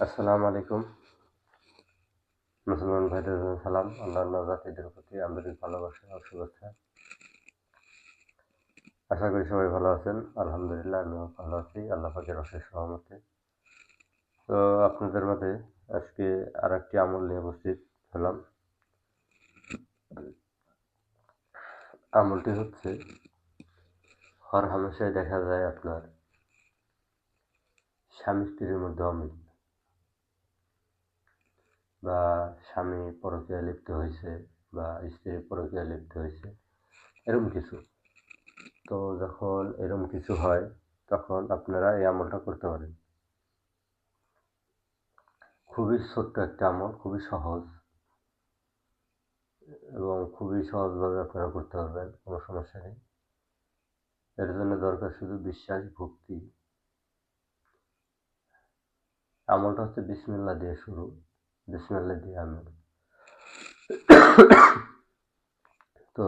আসসালামু আলাইকুম। মুসলমান ভাইদের জন্য সালাম। অন্যান্য জাতিদের প্রতি আন্তরিক ভালোবাসা ও শুভেচ্ছা। আশা করি সবাই ভালো আছেন। আলহামদুলিল্লাহ আমিও ভালো আছি আল্লাহ পাকের অশেষ রহমতে। তো আপনাদের মাঝে আজকে আরেকটি আমল নিয়ে উপস্থিত হলাম। আমলটি হচ্ছে, হর হামেশাই দেখা যায় আপনার স্বামী স্ত্রীর মধ্যে অমিল, বা স্বামী পরকীয়ায় লিপ্ত হয়েছে বা স্ত্রী পরকীয়ায় লিপ্ত হয়েছে, এরকম কিছু। তো যখন এরকম কিছু হয় তখন আপনারা এই আমলটা করতে পারেন। খুবই ছোট্ট একটা আমল, খুবই সহজ এবং খুবই সহজভাবে আপনারা করতে পারবেন, কোনো সমস্যা নেই। এর জন্য দরকার শুধু বিশ্বাস, ভক্তি। আমলটা হচ্ছে বিসমিল্লাহ দিয়ে শুরু, বিসমিল্লাহ দিয়ে আমল। তো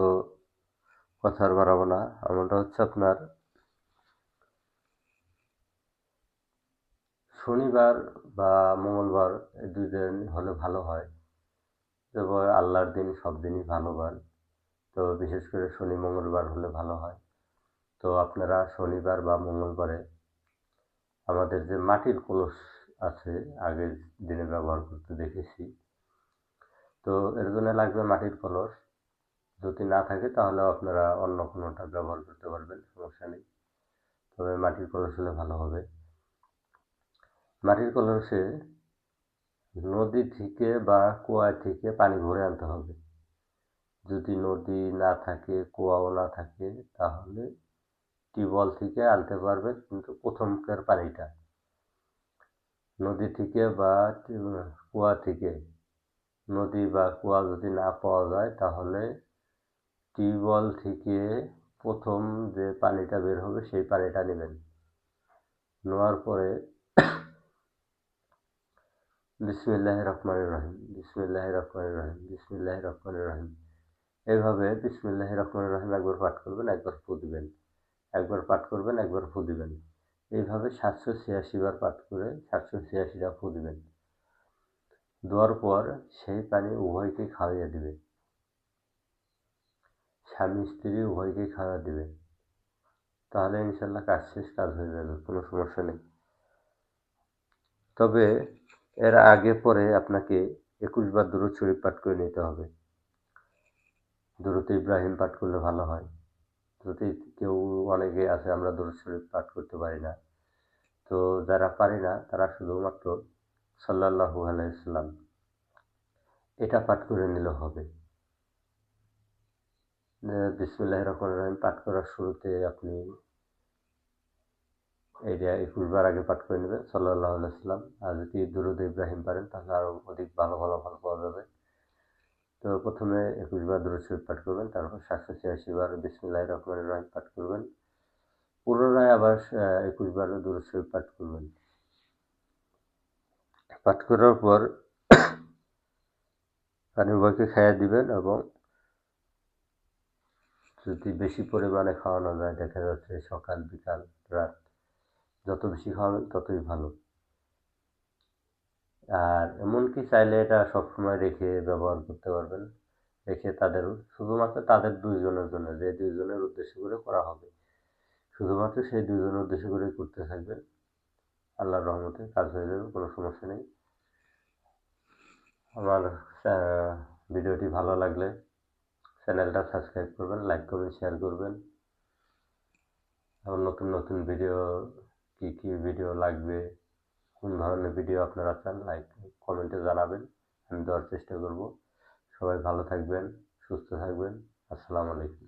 কথা আর বাড়াবো না। আমলটা হচ্ছে আপনার শনিবার বা মঙ্গলবার, এই দুই দিন হলে ভালো হয়। তবে আল্লাহর দিন সব দিনই ভালো বার, তো বিশেষ করে শনি মঙ্গলবার হলে ভালো হয়। তো আপনারা শনিবার বা মঙ্গলবারে আমাদের যে মাটির কলস আছে, আগের দিনে ব্যবহার করতে দেখেছি, তো এর জন্য লাগবে মাটির কলস। যদি না থাকে তাহলে আপনারা অন্য কোনোটা ব্যবহার করতে পারবেন, সমস্যা নেই। তবে মাটির কলস হলে ভালো হবে। মাটির কলসে নদী থেকে বা কুয়া থেকে পানি ভরে আনতে হবে। যদি নদী না থাকে, কুয়াও না থাকে, তাহলে টিউবওয়েল থেকে আনতে পারবেন, কিন্তু প্রথমকার পানিটা নদী থেকে বা কুয়া থেকে। নদী বা কুয়া যদি না পাওয়া যায় তাহলে টিউবওয়েল থেকে প্রথম যে পানিটা বের হবে সেই পানিটা নেবেন। নেওয়ার পরে বিসমিল্লাহির রহমানির রহিম, বিসমিল্লাহির রহমানির রহিম, বিসমিল্লাহির রহমানির রহিম, এইভাবে বিসমিল্লাহির রহমানির রহিম একবার পাঠ করবেন, একবার ফু দিবেন, একবার পাঠ করবেন, একবার ফু দিবেন। এইভাবে 786 বার পাঠ করে 786টা ফু দিবেন। দেওয়ার পর সেই পানি উভয়কে খাওয়াইয়া দিবে, স্বামী স্ত্রী উভয়কে খাওয়া দিবে। তাহলে ইনশাল্লাহ কাজ শেষ, কাজ হয়ে যাবে, কোনো সমস্যা নেই। তবে এর আগে পরে আপনাকে 21 বার দুরূদ শরীফ পাঠ করে নিতে হবে। দুরূদ ইব্রাহিম পাঠ করলে ভালো হয়। যদি কেউ, অনেকে আছে আমরা দুরূদ শরীফ পাঠ করতে পারি না, তো যারা পারি না তারা শুধুমাত্র সাল্লাল্লাহু আলাইহি ওয়াসাল্লাম এটা পাঠ করে নিলে হবে। বিসমিল্লাহির রহমানির রহিম পাঠ করার শুরুতে আপনি এইটা 21 বার আগে পাঠ করে নেবেন, সাল্লাল্লাহু আলাইহি ওয়াসাল্লাম। আর যদি দুরূদ ইব্রাহিম পারেন তাহলে আরও অধিক ভালো ফলাফল পাওয়া যাবে। তো প্রথমে 21 বার দুরূদ শরীফ পাঠ করবেন, তারপর 786 বার বিসমিল্লাহির রহমানির রহিম পাঠ করবেন, পুনরায় আবার 21 বার দুরূদ শরীফ পাঠ করবেন। পাঠ করার পর পানি উভয়কে খাইয়ে দিবেন, এবং যদি বেশি পরিমাণে খাওয়ানো যায়, দেখা যাচ্ছে সকাল বিকাল রাত, যত বেশি খাওয়াবেন ততই ভালো। আর এমনকি চাইলে এটা সবসময় রেখে ব্যবহার করতে পারবেন। রেখে তাদের, শুধুমাত্র তাদের দুইজনের জন্য, যে দুইজনের উদ্দেশ্য করে করা হবে, শুধুমাত্র সেই দুইজনের উদ্দেশ্য করেই করতে থাকবেন। আল্লাহর রহমতে কাজ হয়ে যাবে, কোনো সমস্যা নেই। আমার ভিডিওটি ভালো লাগলে চ্যানেলটা সাবস্ক্রাইব করবেন, লাইক করবেন, শেয়ার করবেন। এবং নতুন নতুন ভিডিও, কী ভিডিও লাগবে, কোন ধরনের ভিডিও আপনারা চান, লাইক কমেন্টে জানাবেন, আমি দেওয়ার চেষ্টা করব। সবাই ভালো থাকবেন, সুস্থ থাকবেন। আসসালামু আলাইকুম।